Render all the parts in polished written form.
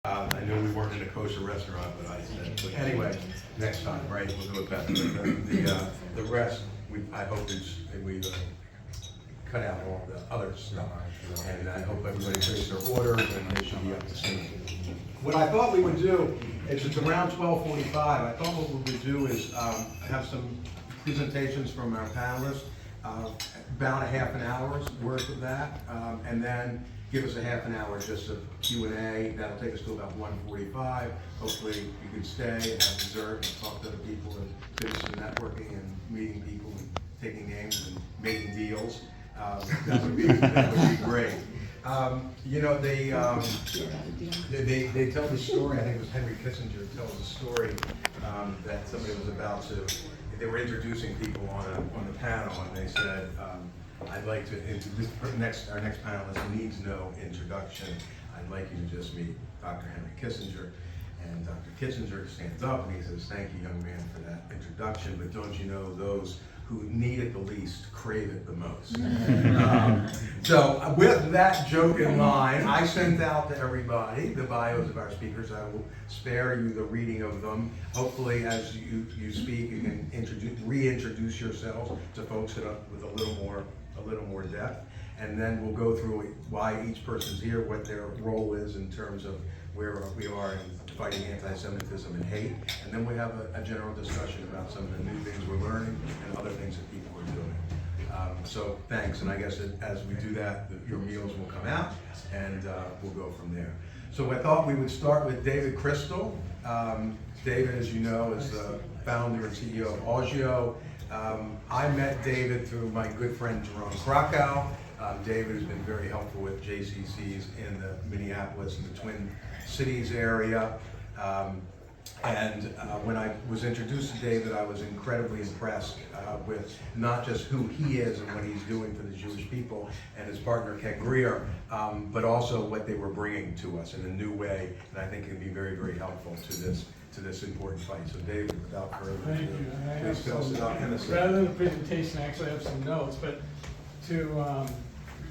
I knew we weren't in a kosher restaurant, but I said, but anyway, next time, right, we'll do it better. The rest, I hope we cut out all the other stuff. And I hope everybody takes their orders and they should be up to speed. What I thought we would do is it's around 12:45. I thought what we would do is have some presentations from our panelists, about a half an hour's worth of that, and then give us a half an hour just of Q&A. That'll take us to about 1:45. Hopefully you can stay and have dessert and talk to other people and do some networking and meeting people and taking names and making deals. That would be great. You know, they tell the story, I think it was Henry Kissinger tells the story that somebody was about to, they were introducing people on the panel, and they said, I'd like to introduce our next panelist needs no introduction. I'd like you to just meet Dr. Henry Kissinger. And Dr. Kissinger stands up and he says, thank you, young man, for that introduction, but don't you know those who need it the least crave it the most. So with that joke in mind, I sent out to everybody the bios of our speakers. I will spare you the reading of them. Hopefully as you speak, you can reintroduce yourselves to folks with a little more depth. And then we'll go through why each person's here, what their role is in terms of where we are in fighting anti-Semitism and hate. And then we have a general discussion about some of the new things we're learning and other things that people are doing. So thanks, and I guess as we do that, your meals will come out, and we'll go from there. So I thought we would start with David Crystal. David, as you know, is the founder and CEO of Augeo. I met David through my good friend Jerome Krakow. David has been very helpful with JCCs in the Minneapolis and the Twin Cities area. When I was introduced to David, I was incredibly impressed with not just who he is and what he's doing for the Jewish people and his partner Ken Greer, but also what they were bringing to us in a new way, and I think it would be very, very helpful to this important fight. So David, without further ado, please tell us about Hennessy. Rather than a presentation, I actually have some notes, but to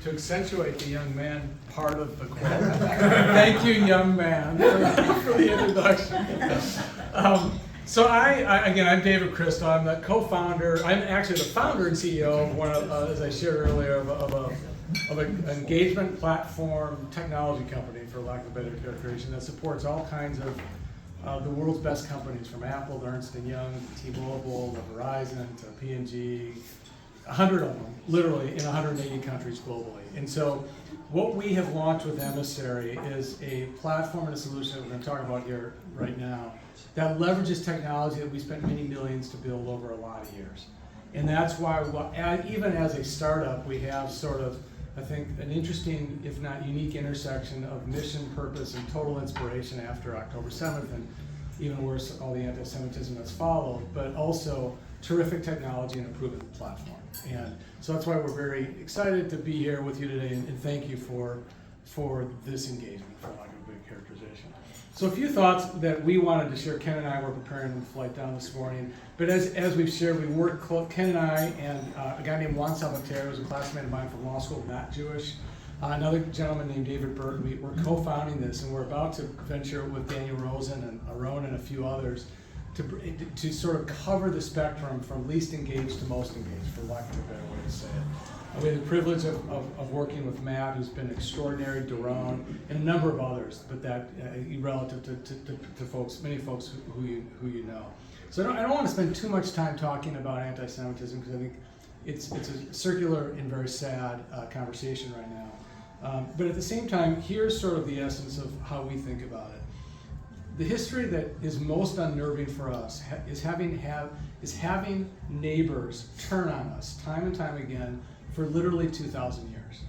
accentuate the young man part of the quote. Thank you, young man, for the introduction. So I'm David Crystal. I'm the co-founder. I'm actually the founder and CEO of one of, as I shared earlier, of an engagement platform technology company, for lack of a better characterization, that supports all kinds of the world's best companies, from Apple to Ernst & Young, to T-Mobile, to Verizon, to P&G. 100 of them, literally, in 180 countries globally. And so what we have launched with Emissary is a platform and a solution that we're going to talk about here right now that leverages technology that we spent many millions to build over a lot of years. And that's why, even as a startup, we have sort of, I think, an interesting, if not unique, intersection of mission, purpose, and total inspiration after October 7th, and even worse, all the anti-Semitism that's followed, but also terrific technology and a proven platform. And so that's why we're very excited to be here with you today, and thank you for this engagement, for lack of a good characterization. So a few thoughts that we wanted to share. Ken and I were preparing the flight down this morning, but as we've shared, we worked, Ken and I and a guy named Juan Salvatierre, who was a classmate of mine from law school, not Jewish, another gentleman named David Burton. We're co-founding this, and we're about to venture with Daniel Rosen and Aron and a few others to sort of cover the spectrum from least engaged to most engaged, for lack of a better way to say it. We had the privilege of working with Matt, who's been extraordinary, Daron, and a number of others, but that relative to folks, many folks who you know. So I don't want to spend too much time talking about anti-Semitism, because I think it's a circular and very sad conversation right now. But at the same time, here's sort of the essence of how we think about it. The history that is most unnerving for us is having neighbors turn on us time and time again for literally 2,000 years.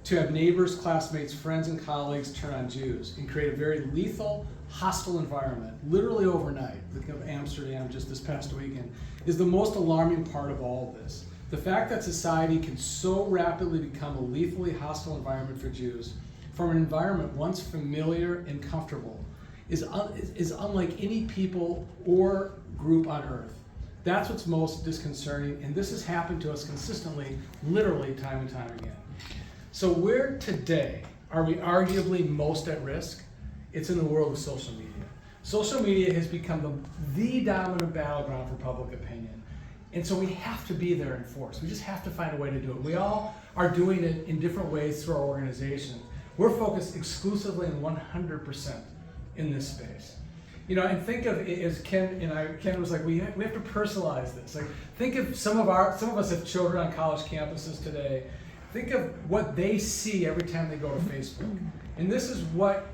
To have neighbors, classmates, friends, and colleagues turn on Jews and create a very lethal, hostile environment, literally overnight. Think of Amsterdam just this past weekend, is the most alarming part of all of this. The fact that society can so rapidly become a lethally hostile environment for Jews, from an environment once familiar and comfortable, is unlike any people or group on earth. That's what's most disconcerting, and this has happened to us consistently, literally time and time again. So where today are we arguably most at risk it's in the world of social media. Social media has become the dominant battleground for public opinion. And so we have to be there in force. We just have to find a way to do it. We all are doing it in different ways through our organization. We're focused exclusively and 100% in this space. You know, and think of it as Ken was like, we have to personalize this. Like, think of some of us have children on college campuses today. Think of what they see every time they go to Facebook. And this is what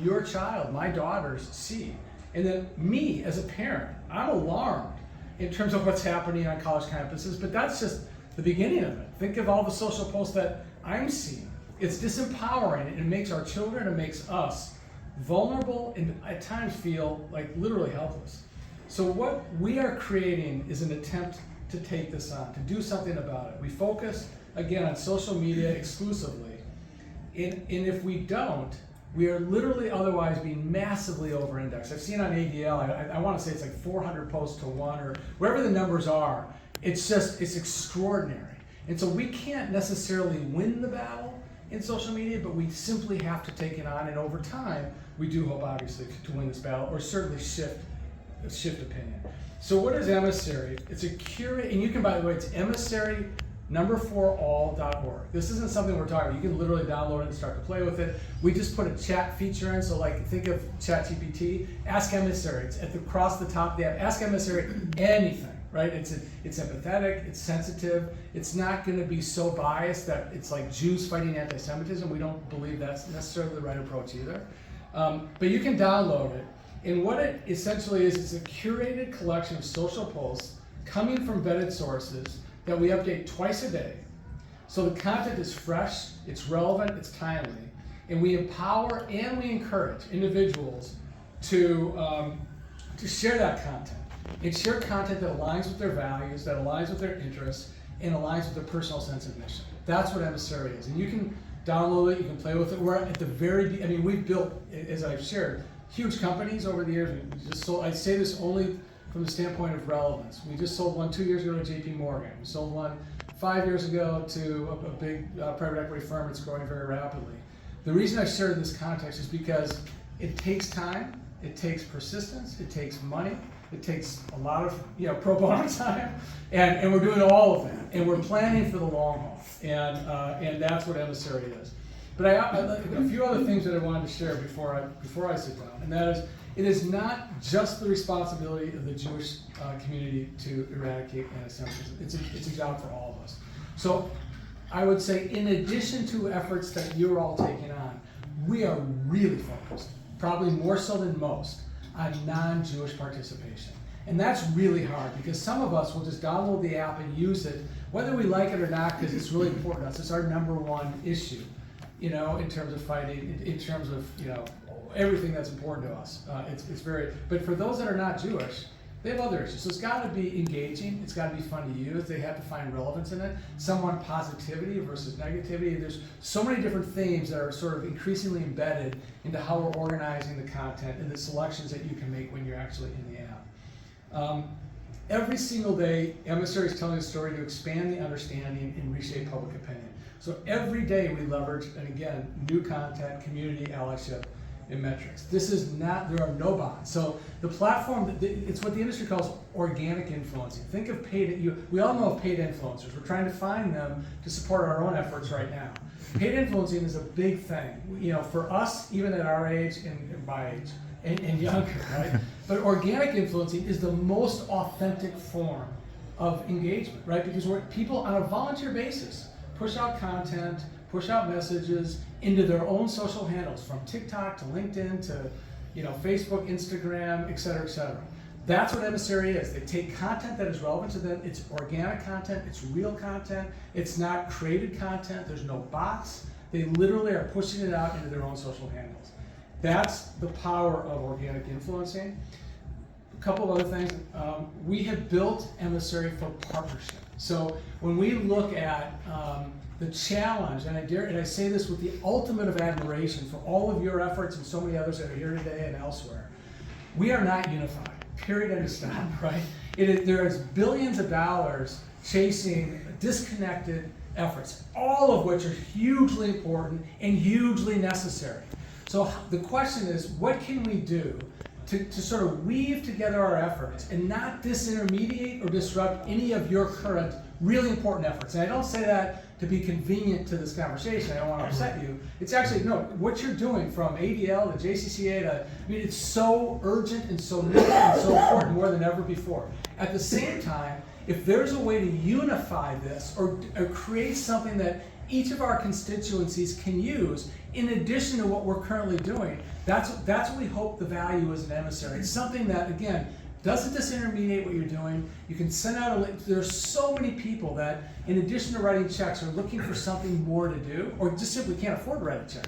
your child, my daughters, see. And then me as a parent, I'm alarmed in terms of what's happening on college campuses, but that's just the beginning of it. Think of all the social posts that I'm seeing. It's disempowering, and it makes our children, it makes us vulnerable and at times feel like literally helpless. So what we are creating is an attempt to take this on, to do something about it. We focus, again, on social media exclusively, and if we don't, we are literally otherwise being massively over-indexed. I've seen on ADL, I want to say it's like 400 posts to 1, or wherever the numbers are. It's extraordinary. And so we can't necessarily win the battle in social media, but we simply have to take it on, and over time, we do hope, obviously, to win this battle, or certainly shift opinion. So what is Emissary? It's a curate, and you can, by the way, it's emissary4all.org. This isn't something we're talking about. You can literally download it and start to play with it. We just put a chat feature in, so like think of ChatGPT, Ask Emissary. It's across the top of the app. Ask Emissary anything, right? It's empathetic, it's sensitive, it's not going to be so biased that it's like Jews fighting anti-Semitism. We don't believe that's necessarily the right approach either. But you can download it, and what it essentially is, it's a curated collection of social posts coming from vetted sources that we update twice a day. So the content is fresh, it's relevant, it's timely, and we empower and we encourage individuals to share that content, and share content that aligns with their values, that aligns with their interests, and aligns with their personal sense of mission. That's what Emissary is, and you can download it, you can play with it. We're at the we've built, as I've shared, huge companies over the years. We just sold, I say this only from the standpoint of relevance. We just sold one 2 years ago to JP Morgan. We sold one 5 years ago to a big private equity firm. It's growing very rapidly. The reason I shared this context is because it takes time, it takes persistence, it takes money, it takes a lot of pro bono time, and we're doing all of that, and we're planning for the long haul, and that's what Emissary is. But a few other things that I wanted to share before I sit down, and that is, it is not just the responsibility of the Jewish community to eradicate anti-Semitism. It's a job for all of us. So I would say, in addition to efforts that you're all taking on, we are really focused, probably more so than most, on non-Jewish participation. And that's really hard, because some of us will just download the app and use it, whether we like it or not, because it's really important to us. It's our number one issue, in terms of fighting, in terms of, everything that's important to us. It's very, but for those that are not Jewish, they have other issues. So it's got to be engaging. It's got to be fun to use. They have to find relevance in it. Some want positivity versus negativity. There's so many different themes that are sort of increasingly embedded into how we're organizing the content and the selections that you can make when you're actually in the app. Every single day, Emissary is telling a story to expand the understanding and reshape public opinion. So every day we leverage, and again, new content, community, allyship, and metrics. This is not, there are no bots. So the platform, it's what the industry calls organic influencing. Think of we all know of paid influencers. We're trying to find them to support our own efforts right now. Paid influencing is a big thing, for us, even at our age and my age, and younger, right? But organic influencing is the most authentic form of engagement, right? Because people on a volunteer basis push out content, push out messages into their own social handles, from TikTok to LinkedIn to Facebook, Instagram, et cetera, et cetera. That's what Emissary is. They take content that is relevant to them. It's organic content, it's real content, it's not created content, there's no bots. They literally are pushing it out into their own social handles. That's the power of organic influencing. A couple of other things. We have built Emissary for partnership. So when we look at the challenge, and I say this with the ultimate of admiration for all of your efforts and so many others that are here today and elsewhere, we are not unified, period, end of stop, right? There is billions of dollars chasing disconnected efforts, all of which are hugely important and hugely necessary. So So the question is, what can we do to sort of weave together our efforts and not disintermediate or disrupt any of your current really important efforts? And I don't say that to be convenient to this conversation. I don't want to upset you. It's actually, no, what you're doing from ADL to JCCA to, I mean, it's so urgent and so needed and so important more than ever before. At the same time, if there's a way to unify this or create something that each of our constituencies can use in addition to what we're currently doing, that's what we hope the value is in Emissary. It's something that, again, doesn't disintermediate what you're doing. You can send out a link. There's so many people that, in addition to writing checks, are looking for something more to do, or just simply can't afford to write a check.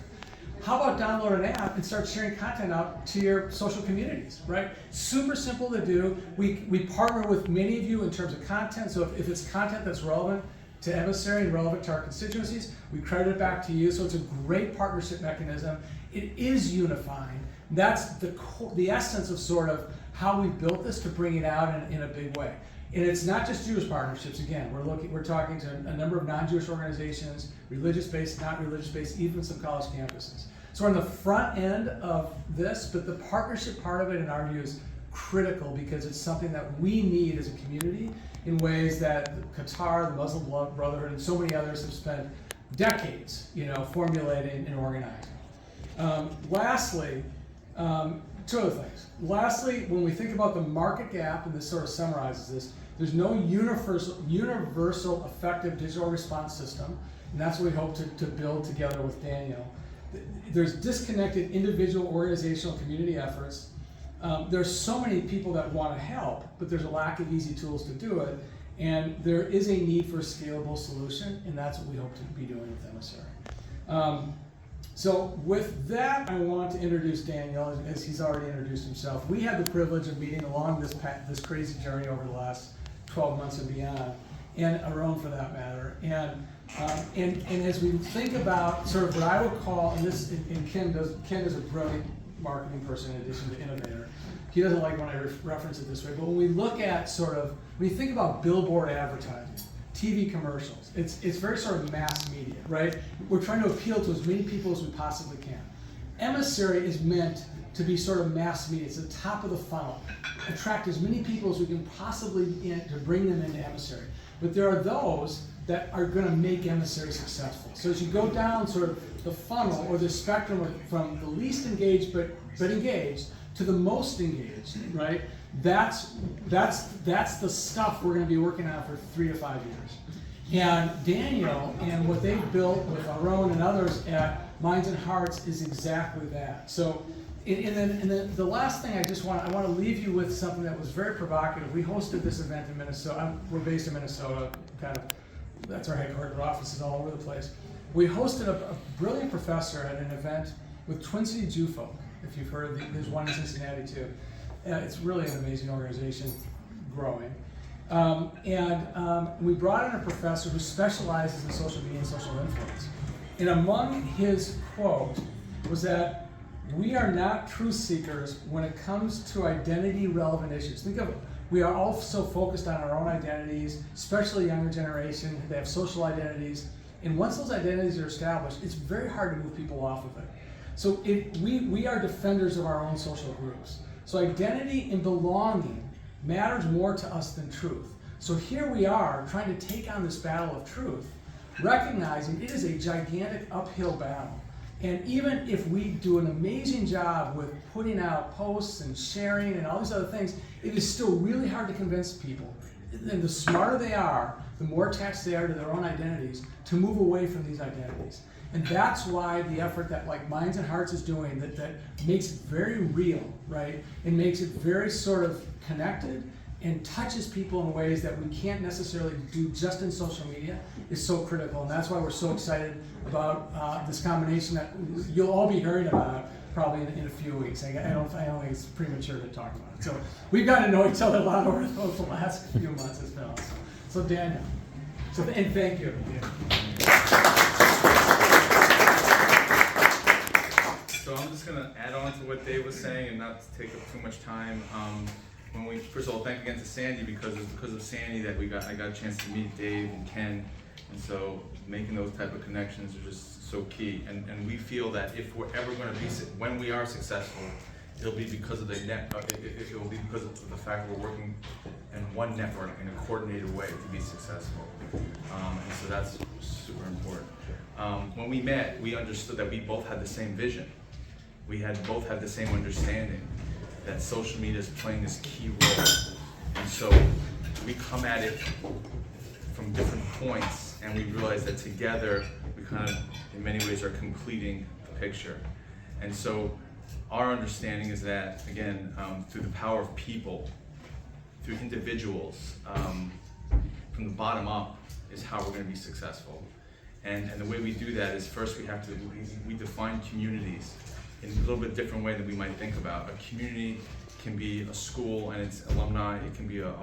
How about download an app and start sharing content out to your social communities, right? Super simple to do. We partner with many of you in terms of content, so if it's content that's relevant to Emissary and relevant to our constituencies, we credit it back to you, so it's a great partnership mechanism. It is unifying. That's the essence of sort of how we built this to bring it out in a big way. And it's not just Jewish partnerships. Again, we're talking to a number of non-Jewish organizations, religious-based, not religious-based, even some college campuses. So we're on the front end of this, but the partnership part of it, in our view, is critical because it's something that we need as a community in ways that Qatar, the Muslim Brotherhood, and so many others have spent decades, formulating and organizing. Lastly, two other things. Lastly, when we think about the market gap, and this sort of summarizes this, there's no universal effective digital response system, and that's what we hope to build together with Daniel. There's disconnected individual, organizational, community efforts. There's so many people that want to help, but there's a lack of easy tools to do it, and there is a need for a scalable solution, and that's what we hope to be doing with Emissary. So with that, I want to introduce Daniel, as he's already introduced himself. We had the privilege of meeting along this crazy journey over the last 12 months and beyond, and our own for that matter. And as we think about sort of what I would call, and Ken is a brilliant marketing person in addition to innovator. He doesn't like when I reference it this way, but when we look at when you think about billboard advertising, TV commercials, it's very sort of mass media, right? We're trying to appeal to as many people as we possibly can. Emissary is meant to be sort of mass media. It's the top of the funnel. Attract as many people as we can possibly to bring them into Emissary. But there are those that are going to make Emissary successful. So as you go down sort of the funnel or the spectrum from the least engaged but engaged to the most engaged, right? That's the stuff we're going to be working on for 3 to 5 years. And Daniel and what they've built with Aron and others at Minds and Hearts is exactly that. So, and then the last thing I want to leave you with something that was very provocative. We hosted this event in Minnesota. We're based in Minnesota, kind of. That's our headquarters, offices all over the place. We hosted a brilliant professor at an event with Twin City Jew Folk. If you've heard, there's one in Cincinnati too. It's really an amazing organization, growing. We brought in a professor who specializes in social media and social influence. And among his quote was that we are not truth seekers when it comes to identity relevant issues. Think of it. We are all so focused on our own identities, especially younger generation. They have social identities. And once those identities are established, it's very hard to move people off of it. So we are defenders of our own social groups. So identity and belonging matters more to us than truth. So here we are trying to take on this battle of truth, recognizing it is a gigantic uphill battle. And even if we do an amazing job with putting out posts and sharing and all these other things, it is still really hard to convince people. And the smarter they are, the more attached they are to their own identities, to move away from these identities. And that's why the effort that Minds and Hearts is doing, that makes it very real, right? And makes it very sort of connected and touches people in ways that we can't necessarily do just in social media, is so critical. And that's why we're so excited about this combination that you'll all be hearing about probably in a few weeks. I don't think it's premature to talk about it. So we've got to know each other a lot over the last few months. It's been awesome. So Daniel, and thank you. So I'm just going to add on to what Dave was saying and not take up too much time. First of all, thank again to Sandy because of Sandy that I got a chance to meet Dave and Ken, and so making those type of connections are just so key. And we feel that if we're ever going to be, when we are successful, it'll be because of the it will be because of the fact that we're working in one network in a coordinated way to be successful. And so that's super important. When we met, we understood that we both had the same vision. We both had the same understanding that social media is playing this key role. And so we come at it from different points, and we realize that together we kind of, in many ways, are completing the picture. And so our understanding is that, again, through the power of people, through individuals, from the bottom up is how we're going to be successful. And the way we do that is first we define communities in a little bit different way than we might think about. A community can be a school and its alumni. It can be a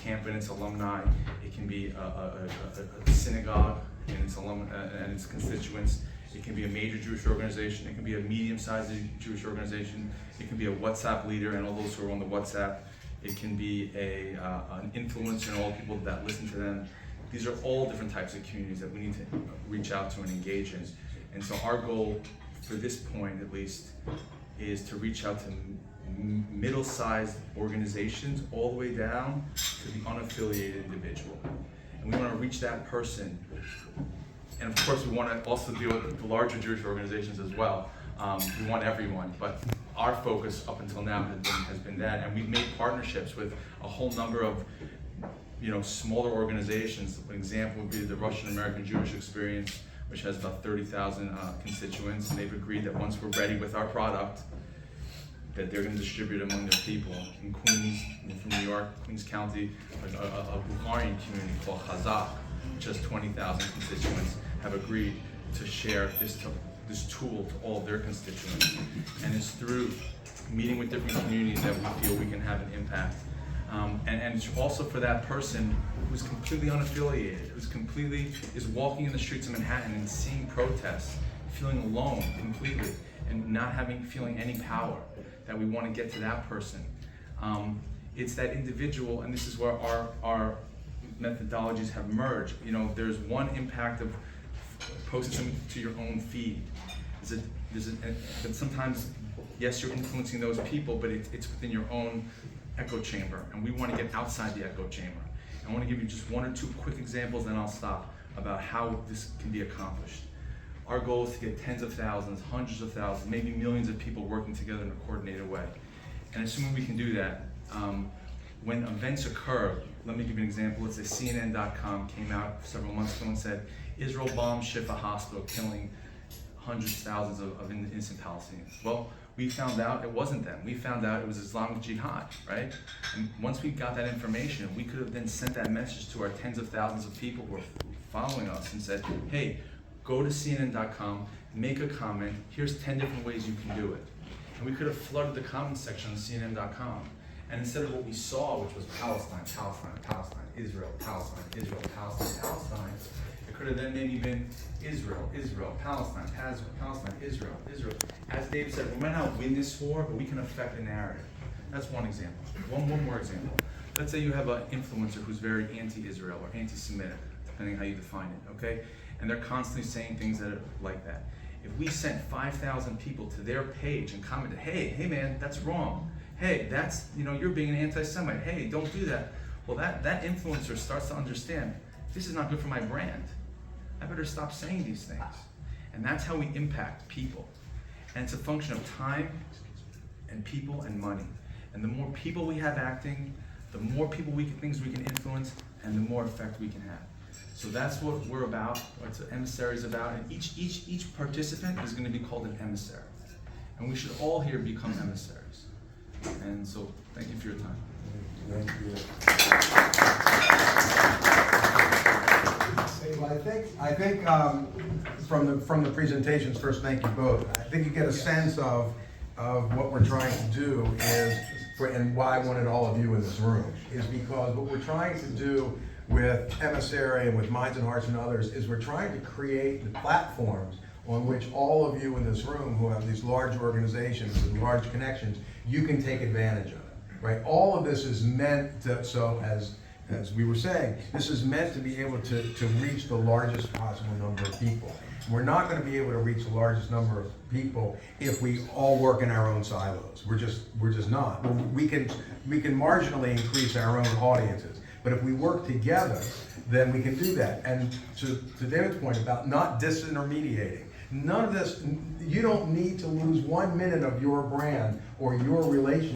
camp and its alumni. It can be a synagogue and its and its constituents. It can be a major Jewish organization. It can be a medium-sized Jewish organization. It can be a WhatsApp leader and all those who are on the WhatsApp. It can be an influencer and all the people that listen to them. These are all different types of communities that we need to reach out to and engage in. And so our goal, for this point at least, is to reach out to middle-sized organizations all the way down to the unaffiliated individual. And we want to reach that person. And of course, we want to also deal with the larger Jewish organizations as well. We want everyone, but our focus up until now has been that. And we've made partnerships with a whole number of smaller organizations. An example would be the Russian American Jewish Experience, which has about 30,000 constituents, and they've agreed that once we're ready with our product, that they're going to distribute among their people. In Queens, from New York, Queens County, a Bulgarian community called Chazak, which has 20,000 constituents, have agreed to share this tool to all of their constituents. And it's through meeting with different communities that we feel we can have an impact. And it's also for that person who's completely unaffiliated, is walking in the streets of Manhattan and seeing protests, feeling alone completely, and not feeling any power, that we want to get to that person. It's that individual, and this is where our methodologies have merged. There's one impact of posting something to your own feed. But sometimes, yes, you're influencing those people, but it's within your own echo chamber, and we want to get outside the echo chamber. I want to give you just one or two quick examples, then I'll stop, about how this can be accomplished. Our goal is to get tens of thousands, hundreds of thousands, maybe millions of people working together in a coordinated way. And assuming we can do that, when events occur, let me give you an example. Let's say CNN.com came out several months ago and said, Israel bombed Shifa Hospital, killing hundreds of thousands of innocent Palestinians. Well, we found out it wasn't them. We found out it was Islamic Jihad, right? And once we got that information, we could have then sent that message to our tens of thousands of people who are following us and said, hey, go to CNN.com, make a comment, here's 10 different ways you can do it. And we could have flooded the comment section on CNN.com. And instead of what we saw, which was Palestine, Palestine, Palestine, Israel, Palestine, Israel, Palestine, Palestine, it could have then maybe been Israel, Israel, Palestine, Palestine, Israel, Israel. As David said, we might not win this war, but we can affect the narrative. That's one example. One more example. Let's say you have an influencer who's very anti-Israel or anti-Semitic, depending on how you define it, okay? And they're constantly saying things that are like that. If we sent 5,000 people to their page and commented, hey man, that's wrong. Hey, that's, you're being an anti-Semite. Hey, don't do that. Well, that influencer starts to understand, this is not good for my brand. I better stop saying these things. And that's how we impact people. And it's a function of time and people and money. And the more people we have acting, the more things we can influence, and the more effect we can have. So that's what we're about, what the emissary is about. And each participant is going to be called an emissary. And we should all here become emissaries. And so, thank you for your time. Thank you. Well, I think from the presentations, first, thank you both. I think you get a sense of what we're trying to do and why I wanted all of you in this room, is because what we're trying to do with Emissary and with Minds and Hearts and others is we're trying to create the platforms on which all of you in this room who have these large organizations and large connections, you can take advantage of it, right? All of this is meant to, so as as we were saying, this is meant to be able to reach the largest possible number of people. We're not gonna be able to reach the largest number of people if we all work in our own silos. We're just not. We can marginally increase our own audiences, but if we work together, then we can do that. And to David's point about not disintermediating, none of this, you don't need to lose 1 minute of your brand or your relationship